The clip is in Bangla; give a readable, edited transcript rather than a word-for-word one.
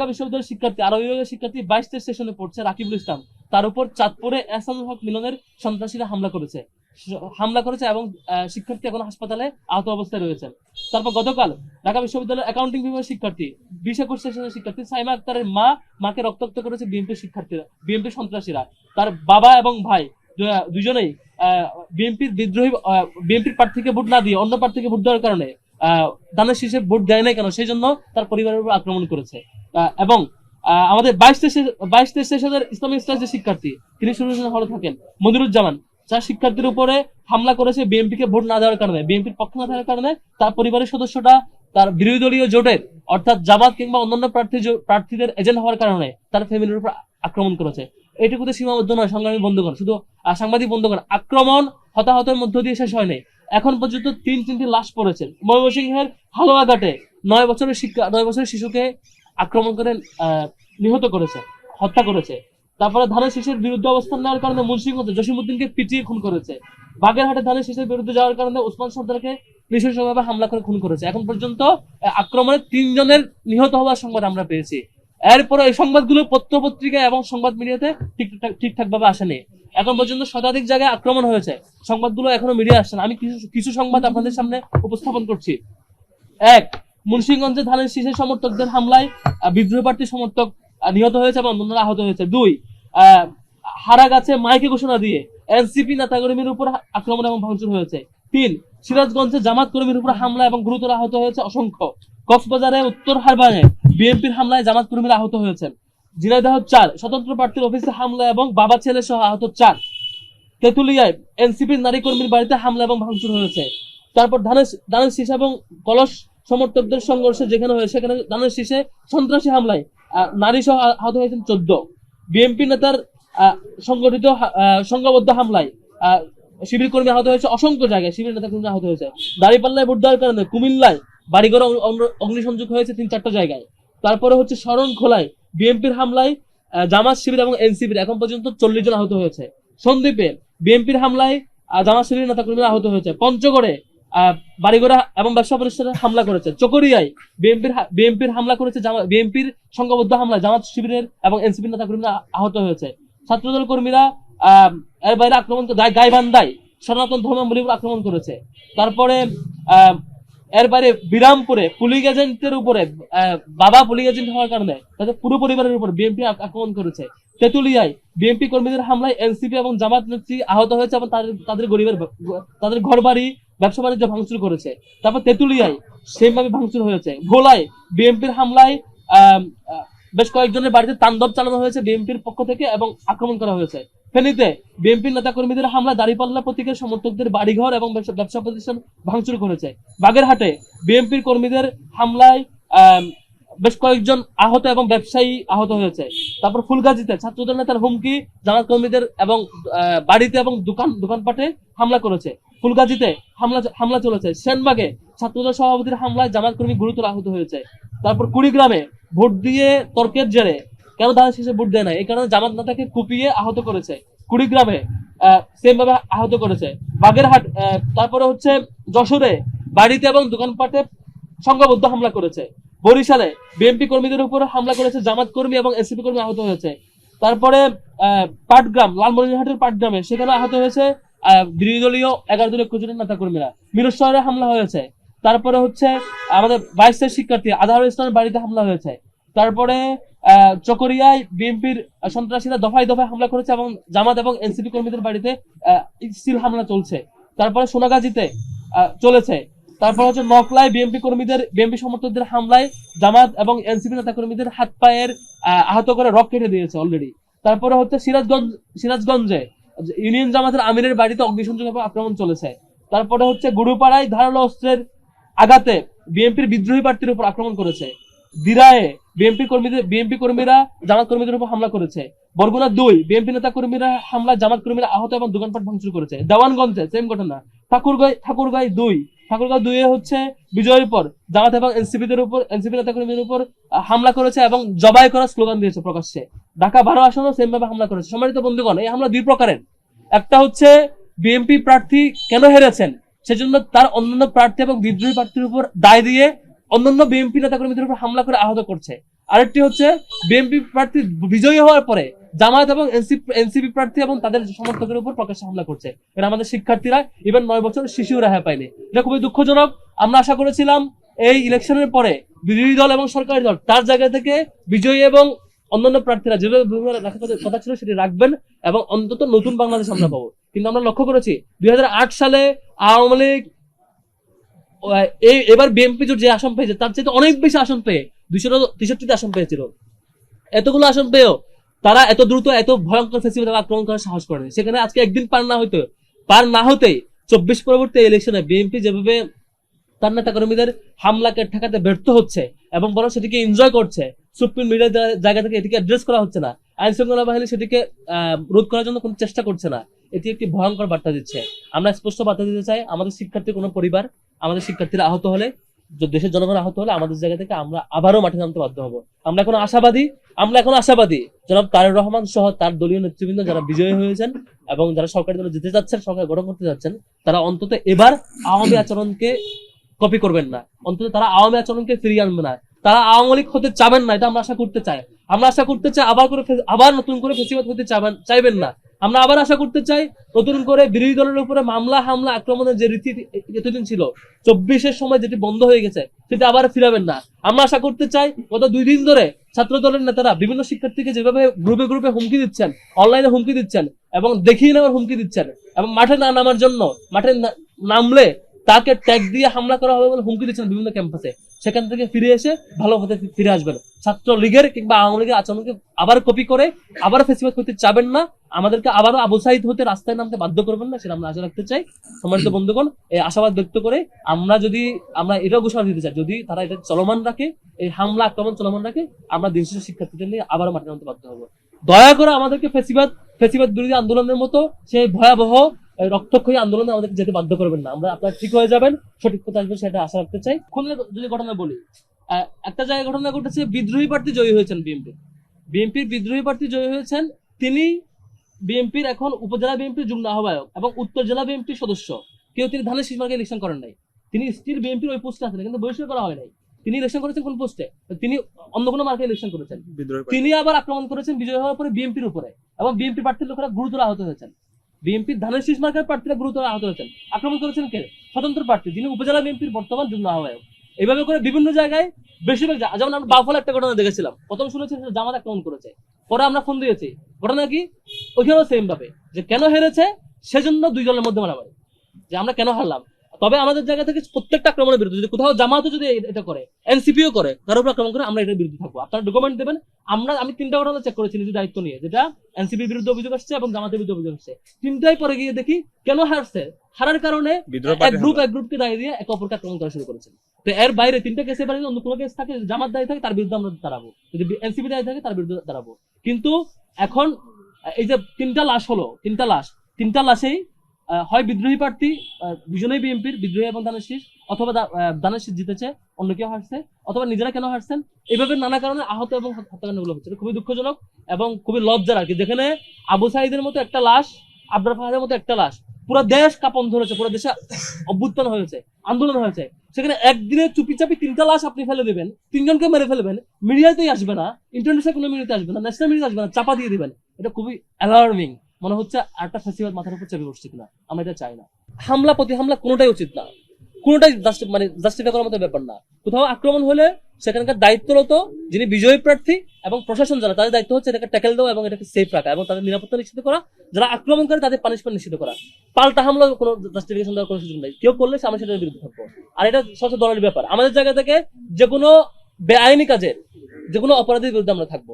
ঢাকা বিশ্ববিদ্যালয়ের শিক্ষার্থী আরবি বিভাগের শিক্ষার্থী 22 সেশনে পড়ছে রাকিবুল ইসলাম, তার উপর চাঁদপুরে এহসানুল হক মিলনের সন্ত্রাসীরা হামলা করেছে এবং শিক্ষার্থী এখন হাসপাতালে আহত অবস্থায় রয়েছেন। তারপর গতকাল ঢাকা বিশ্ববিদ্যালয়ের অ্যাকাউন্টিং বিভাগের শিক্ষার্থী 20-21 সেশনের শিক্ষার্থী সাইমা আক্তারের মাকে রক্তাক্ত করেছে বিএনপি সন্ত্রাসীরা। তার বাবা এবং ভাই দুজনেই বিএনপির প্রার্থীকে ভোট না দিয়ে অন্য প্রার্থীকে ভোট দেওয়ার কারণে ধানের শীষে ভোট দেয় নাই কেন সেই জন্য তার পরিবারের উপর আক্রমণ করেছে। এবং আমাদের 22 সেশনের ইসলামিক স্টাডিজের শিক্ষার্থী, তিনি শুরু হলে থাকেন মনিরুজ্জামান, যার শিক্ষার্থীর উপরে হামলা করেছে বিএনপিকে ভোট না দেওয়ার কারণে, বিএনপির পক্ষ না থাকার কারণে তার পরিবারের সদস্যটা তার বিরোধী দলীয় জোটের অর্থাৎ জামাত কিংবা অন্যান্য প্রার্থীদের এজেন্ট হওয়ার কারণে তার ফ্যামিলির উপর আক্রমণ করেছে। এইটুকুতে সীমাবদ্ধ নয় সংগ্রামী বন্ধুগণ, শুধু সাংবাদিক বন্ধুগণ, আক্রমণ হতাহতের মধ্য দিয়ে শেষ হয়নি। এখন পর্যন্ত তিনটি লাশ পড়েছে। ময়মনসিংহের হালুয়াঘাটে 9 বছরের শিশুকে আক্রমণ করে নিহত করেছে, হত্যা করেছে। তারপরে ধানের শীষের বিরুদ্ধে অবস্থান নেওয়ার কারণে মুন্সিগঞ্জে জসিমউদ্দিনকে পিটিয়ে খুন করেছে। বাগেরহাটে ধানের শীষের বিরুদ্ধে যাওয়ার কারণে ওসমান সর্দারকে নৃশংসভাবে হামলা করে খুন করেছে। এখন পর্যন্ত আক্রমণে 3 জনের নিহত হওয়ার সংবাদ আমরা পেয়েছি। এরপরে এই সংবাদগুলো পত্রপত্রিকায় এবং সংবাদ মিডিয়াতে ঠিকঠাক ভাবে আসেনি। এখন পর্যন্ত শতাধিক জায়গায় আক্রমণ হয়েছে, সংবাদগুলো এখনো মিডিয়া আসছে না। আমি কিছু সংবাদ আপনাদের সামনে উপস্থাপন করছি। 1, মুন্সিগঞ্জে ধানের শীষের সমর্থকদের হামলায় বিদ্রোহী প্রার্থী সমর্থক নিহত হয়েছে এবং অন্যরা আহত হয়েছে। 2, হারাগাছে মাইকে ঘোষণা দিয়ে এনসিপি নেতাকর্মীর উপর আক্রমণ এবং ভাঙচুর হয়েছে। 3, সিরাজগঞ্জে জামাত কর্মীর উপর হামলা এবং গুরুতর আহত হয়েছে অসংখ্য। কক্সবাজারে উত্তর হারবানে বিএনপির হামলায় জামাত কর্মীরা আহত হয়েছেন। ঝিনাইদহ 4, স্বতন্ত্র প্রার্থীর অফিসে হামলা এবং বাবা ছেলে সহ আহত 4। তেঁতুলিয়ায় এনসিপির নারী কর্মীর বাড়িতে হামলা এবং ভাঙচুর হয়েছে। তারপর ধানের শীষ এবং কলস সমর্থকদের সংঘর্ষে যেখানে হয়েছে সেখানে ধানের শীষে সন্ত্রাসী হামলায় নারী সহ আহত হয়েছেন 14। বিএনপি নেতার সংঘবদ্ধ হামলায় শিবির কর্মী আহত হয়েছে অসংখ্য জায়গায়, শিবির নেতা কর্মী আহত হয়েছে। দাঁড়িপাল্লায় ভোট দেওয়ার কারণে কুমিল্লায় বাড়িঘর অগ্নিসংযোগ হয়েছে 3-4টা জায়গায়। তারপরে হচ্ছে শরণখোলায় বিএনপির হামলায় জামাত শিবির এবং এনসিপির এখন পর্যন্ত 40 জন আহত হয়েছে। সন্দ্বীপে বিএনপির হামলায় জামাত শিবির নেতা কর্মীরা আহত হয়েছে। পঞ্চগড়ে বাড়িঘর এবং ব্যবসা প্রতিষ্ঠানে হামলা করেছে। চকরিয়ায় বিএনপির হামলা করেছে, বিএনপির সংঘবদ্ধ হামলায় জামাত শিবিরের এবং এনসিপির নেতা কর্মীরা আহত হয়েছে। ছাত্রদল কর্মীরা এর বাইরে আক্রমণ গাইবান্ধায় সনাতন ধর্মাবলম্বী আক্রমণ করেছে। তারপরে এর বাইরে বিরামপুরে পুলিশ এজেন্টের উপরে বাবা পুলিশ এজেন্ট হওয়ার কারণে তাদের পুরো পরিবারের উপর বিএনপি আক্রমণ করেছে। তেঁতুলিয়ায় বিএনপি কর্মীদের হামলায় এনসিপি এবং জামাত নেত্রী আহত হয়েছে এবং তাদের ঘর বাড়ি ব্যবসা বাণিজ্য ভাঙচুর করেছে। তারপর তেঁতুলিয়ায় সেমভাবে ভাঙচুর হয়েছে। ভোলায় বিএনপির হামলায় বেশ কয়েকজনের বাড়িতে তাণ্ডব চালানো হয়েছে বিএনপির পক্ষ থেকে এবং আক্রমণ করা হয়েছে। ফেনীতে বিএনপির নেতা কর্মীদের হামলা দাঁড়িপাল্লা প্রতীকের সমর্থকদের বাড়িঘর এবং ব্যবসা প্রতিষ্ঠান ভাঙচুর করেছে। বাগেরহাটে বিএনপির কর্মীদের হামলায় বেশ কয়েকজন আহত এবং ব্যবসায়ী আহত হয়েছে। তারপর ফুলগাজীতে ছাত্রদল নেতার হুমকি জামাত কর্মীদের এবং বাড়িতে এবং দোকানপাটে হামলা করেছে। ফুলগাজীতে হামলা চলেছে। সেনবাগে ছাত্রদল সভাপতির হামলায় জামাত কর্মী গুরুতর আহত হয়েছে। তারপর কুড়িগ্রামে ভোট দিয়ে তর্কের জেরে কেন ধানের শীষে ভোট দেয় না এই কারণে জামাত নেতাকে কুপিয়ে আহত করেছে, কুড়িগ্রামে সেম ভাবে আহত করেছে। বাগেরহাট তারপরে হচ্ছে যশোরে বাড়িতে এবং দোকানপাটে সংঘবদ্ধ হামলা করেছে। বরিশালে বিএনপি কর্মীদের উপর হামলা করেছে জামাত কর্মী এবং এনসিপি কর্মী আহত হয়েছে। তারপরে পাটগ্রাম লালমনিরহাটের পাটগ্রামে সেখানে আহত হয়েছে বিরোধী দলীয় 11 দলীয় কুচুরের নেতা কর্মীরা। মিরর শহরে হামলা হয়েছে। তারপরে হচ্ছে আমাদের 22 শিক্ষার্থী আজহারুল ইসলামের বাড়িতে হামলা হয়েছে। তারপরে চকরিয়ায় বিএনপির সন্ত্রাসীরা দফায় দফায় হামলা করেছে এবং জামাত এবং এনসিপি কর্মীদের বাড়িতে স্টিল হামলা চলছে। তারপরে সোনাগাজীতে চলেছে। তারপর হচ্ছে নকলায় বিএনপি সমর্থকদের হামলায় জামাত এবং এনসিপি নেতা কর্মীদের হাত পায়ের আহত করে রক কেটে দিয়েছে অলরেডি। তারপরে হচ্ছে সিরাজগঞ্জে ইউনিয়ন জামাতের আমিরের বাড়িতে অগ্নিসংযোগ এবং আক্রমণ চলেছে। তারপরে হচ্ছে গুরুপাড়ায় ধারালো অস্ত্রের আঘাতে বিএনপির বিদ্রোহী প্রার্থীর উপর আক্রমণ করেছে। দিরায়ে বিএনপি কর্মীরা জামাত কর্মীদের উপর হামলা করেছে। বরগুনা 2 বিএনপি নেতা কর্মীরা হামলা জামাত কর্মীরা আহত এবং দোকানপাট ভাঙচুর করেছে। দেওয়ানগঞ্জে সেম ঘটনা। ঠাকুরগাঁই 2 হচ্ছে বিজয়ের পর জামাত এবং এনসিপি নেতা কর্মীদের উপর হামলা করেছে এবং জবাই করার স্লোগান দিয়েছে প্রকাশ্যে। ঢাকা 12 আসনেও সেম ভাবে হামলা করেছে। সম্মানিত বন্ধুগণ, এই হামলা 2 প্রকারের। একটা হচ্ছে বিএনপি প্রার্থী কেন হেরেছেন সেজন্য তার অন্যান্য প্রার্থী এবং বিদ্রোহী প্রার্থীর উপর দায় দিয়ে অন্যান্য বিএনপি নেতা কর্মীদের উপর হামলা করে আহত করছে। আরেকটি হচ্ছে বিএনপি প্রার্থী বিজয়ী হওয়ার পরে জামায়াত এবং এনসিপি প্রার্থী এবং তাদের সমর্থকের উপর প্রকাশ্যে হামলা করছে। এটা আমাদের শিক্ষার্থীরা, ইভেন 9 বছর শিশু রেহাই পায়নি। এটা খুবই দুঃখজনক। আমরা আশা করেছিলাম এই ইলেকশনের পরে বিরোধী দল এবং সরকারি দল তার জায়গা থেকে বিজয়ী এবং অন্যান্য প্রার্থীরা যেভাবে ভূমিকা রাখার কথা ছিল সেটি রাখবেন এবং অন্তত নতুন বাংলাদেশ আমরা পাবো। কিন্তু আমরা লক্ষ্য করেছি 2008 সালে আওয়ামী লীগ এবার বিএনপি যে আসন পেয়েছে তার চাইতে অনেক বেশি আসন পেয়ে 263টি আসন পেয়েছিল। এতগুলো আসন পেয়েও তারা এত দ্রুত এত ভয়ঙ্কর ফেসিলিটি আক্রমণ করার সাহস করে। সেখানে আজকে একদিন পার না হতেই 24 পরবর্তী ইলেকশনে বিএনপি যেভাবে তার নেতা কর্মীদের হামলাকে ঠেকাতে ব্যর্থ হচ্ছে এবং বরং সেটিকে এনজয় করছে, সুপ্রিম মিডিয়ার জায়গা থেকে এটিকে অ্যাড্রেস করা হচ্ছে না, আইন শৃঙ্খলা বাহিনী সেটিকে রোধ করার জন্য কোনো চেষ্টা করছে না, এটি একটি ভয়ঙ্কর বার্তা দিচ্ছে। আমরা স্পষ্ট বার্তা দিতে চাই, আমাদের শিক্ষার্থী কোনো পরিবার, আমাদের শিক্ষার্থীরা আহত হলে, দেশের জনগণ আহত হলে আমাদের জায়গা থেকে আমরা আবারও মাঠে নামতে বাধ্য হবো। আমরা এখন আশাবাদী জনাব তারেক রহমান সহ তার দলীয় নেতৃবৃন্দ যারা বিজয়ী হয়েছেন এবং যারা সরকারি দলে যেতে যাচ্ছেন, সরকার গঠন করতে যাচ্ছেন, তারা অন্তত এবার আওয়ামী আচরণকে কপি করবেন না, অন্তত তারা আওয়ামী আচরণকে ফিরিয়ে আনবে না। তারা আওয়ামী লীগ হতে চাবেন না, এটা আমরা আশা করতে চাই। আবার নতুন করে ফেসিবাদ হতে চাইবেন না। আমরা আবার আশা করতে চাই নতুন করে বিরোধী দলের উপরে মামলা হামলা আক্রমণের যে রীতি এতদিন ছিল 24-এর সময় যেটি বন্ধ হয়ে গেছে সেটা আবার ফিরাবেন না। আমরা আশা করতে চাই গত 2 দিন ধরে ছাত্র দলের নেতারা বিভিন্ন শিক্ষার্থীকে যেভাবে গ্রুপে হুমকি দিচ্ছেন, অনলাইনে হুমকি দিচ্ছেন এবং দেখিয়ে নেওয়ার হুমকি দিচ্ছেন এবং মাঠে না নামার জন্য, মাঠে নামলে তাকে ট্যাগ দিয়ে হামলা করা হবে বলে হুমকি দিচ্ছেন বিভিন্ন ক্যাম্পাসে, সেখান থেকে ফিরে এসে ভালো পথে ফিরে আসবেন। ছাত্র লীগের কিংবা আওয়ামী লীগের আচরণকে আবার কপি করে আবার ফেসিবাদ করতে চাবেন না, আমাদেরকে আবারও আবু সাঈদ হতে রাস্তায় নামতে বাধ্য করবেন না, সেটা আমরা আশা রাখতে চাই। সম্মানিত বন্ধুগণ, এই আশাবাদ ব্যক্ত করে আমরা এটাও ঘোষণা দিতে চাই, যদি তারা এটা চলমান রাখে, এই হামলা আক্রমণ চলমান রাখে, আমরা দিন শেষে শিক্ষার্থীদের নিয়ে আবারও মাঠে নামতে বাধ্য হবো। দয়া করে আমাদেরকে ফেসিবাদ বিরোধী আন্দোলনের মতো সেই ভয়াবহ রক্তক্ষয়ী আন্দোলনে আমাদেরকে যেতে বাধ্য করবেন না। আমরা আপনারা ঠিক হয়ে যাবেন, সঠিক কথা আসবে, সেটা আশা রাখতে চাই। খুলনা যদি ঘটনা বলি, একটা জায়গায় ঘটনা ঘটেছে, বিদ্রোহী প্রার্থী জয়ী হয়েছেন। বিএনপির বিদ্রোহী প্রার্থী জয়ী হয়েছেন। তিনি বিএনপির এখন উপজেলা বিএনপির যুগ্ম আহ্বায়ক এবং উত্তর জেলা বিএনপির সদস্য। তিনি ধানের শীষ মার্কায় ইলেকশন করেন নাই, তিনি স্টিল বিএনপির ওই পোস্টে আছেন, কিন্তু বহিষ্কার করা হয় নাই। তিনি ইলেকশন করেছেন কোন পোস্টে? তিনি অন্য কোনো মার্কায় ইলেকশন করেছেন। তিনি আবার আক্রমণ করেছেন বিজয় হওয়ার পরে বিএনপির উপরে এবং বিএনপি প্রার্থীর লোকেরা গুরুতর আহত হয়েছেন। বিএনপির ধানের শীষ মার্কার প্রার্থীরা গুরুতর আহত হয়েছেন। আক্রমণ করেছেন কে? স্বতন্ত্র প্রার্থী, যিনি উপজেলা বিএনপির বর্তমান যুগ্ম আহ্বায়ক। এইভাবে করে বিভিন্ন জায়গায় বেশিরভাগ, যেমন আমরা বাউফলে একটা ঘটনা দেখেছিলাম, প্রথম শুনেছি জামাত আক্রমণ করেছে, পরে আমরা ফোন দিয়েছি, ঘটনা কি ওইখানেও সেম ভাবে যে কেন হেরেছে সেজন্য 2 দলের মধ্যে মারামারি, যে আমরা কেন হারলাম। তবে আমাদের জায়গা থেকে প্রত্যেকটা আক্রমণের বিরুদ্ধে, যদি কোথাও জামাতও যদি এটা করে, এনসিপিও করে, তার উপর আক্রমণ করে, আমরা এটার বিরুদ্ধে থাকবো। আপনারা ডকুমেন্ট দেবেন। আমি 3টা ঘটনা চেক করেছি নিজের দায়িত্ব নিয়ে, যেটা এনসিপির বিরুদ্ধে অভিযোগ আসছে এবং জামাতের বিরুদ্ধে অভিযোগ আসছে। 3টাই পরে গিয়ে দেখি কেন হারছে, হারার কারণে এক গ্রুপকে দাঁড়িয়ে দিয়ে একে অপরকে আক্রমণ করা শুরু করেছে। তো এর বাইরে 3টা কেসের বাইরে অন্য কোনো কেস থাকে, জামাত দায়ী থাকে, তার বিরুদ্ধে আমরা দাঁড়াবো, যদি এনসিপি দায়ী থাকে তার বিরুদ্ধে দাঁড়াবো। কিন্তু এখন এই যে 3টা লাশ হলো, 3টা লাশেই হয় বিদ্রোহী প্রার্থী, দুজনেই বিএনপির, বিদ্রোহী এবং দানের শীষ, অথবা দানের শীষ জিতেছে, অন্য কেউ হারছে, অথবা নিজেরা কেন হারছেন, এইভাবে নানা কারণে আহত এবং হত্যাকাণ্ডগুলো হচ্ছে। খুবই দুঃখজনক এবং খুবই লজ্জার আর কি, যেখানে আবু সাঈদের মতো একটা লাশ, আবরার ফাহাদের মতো একটা লাশ, পুরো দেশ কাঁপন ধরেছে, পুরো দেশে অভ্যুত্থান হয়েছে, আন্দোলন হয়েছে, সেখানে একদিনে চুপিচাপি 3টা লাশ আপনি ফেলে দেবেন, 3 জনকে মেরে ফেলবেন, মিডিয়াতেই আসবে না, ইন্টারন্যাশনাল কোনো মিডিয়াতে আসবে না, ন্যাশনাল মিডিয়াতে আসবে না, চাপা দিয়ে দিবেন। এটা খুবই অ্যালার্মিং। মনে হচ্ছে একটা ফেসিবাদ মাথার উপর চেপে বসছে কিনা, আমরা এটা চাই না। হামলা প্রতি হামলা কোনোটাই উচিত না, কোনোটাই জাস্টিফাই করার মতো ব্যাপার না। কোথাও আক্রমণ হলে সেখানকার দায়িত্বরত যিনি বিজয়ী প্রার্থী এবং প্রশাসন যারা, তাদের দায়িত্ব হচ্ছে এটাকে ট্যাকেল দেওয়া এবং এটাকে সেফ রাখা এবং তাদের নিরাপত্তা নিশ্চিত করা, যারা আক্রমণ করে তাদের পানিশমেন্ট নিশ্চিত করা। পাল্টা হামলা কোনো জাস্টিফিকেশন দেওয়ার কোনো সুযোগ নেই। কেউ করলে আমরা সেটার বিরুদ্ধে থাকবো। আর এটা সবচেয়ে দলের ব্যাপার, আমাদের জায়গা থেকে যে কোনো বেআইনি কাজের, যে কোনো অপরাধীর বিরুদ্ধে আমরা থাকবো।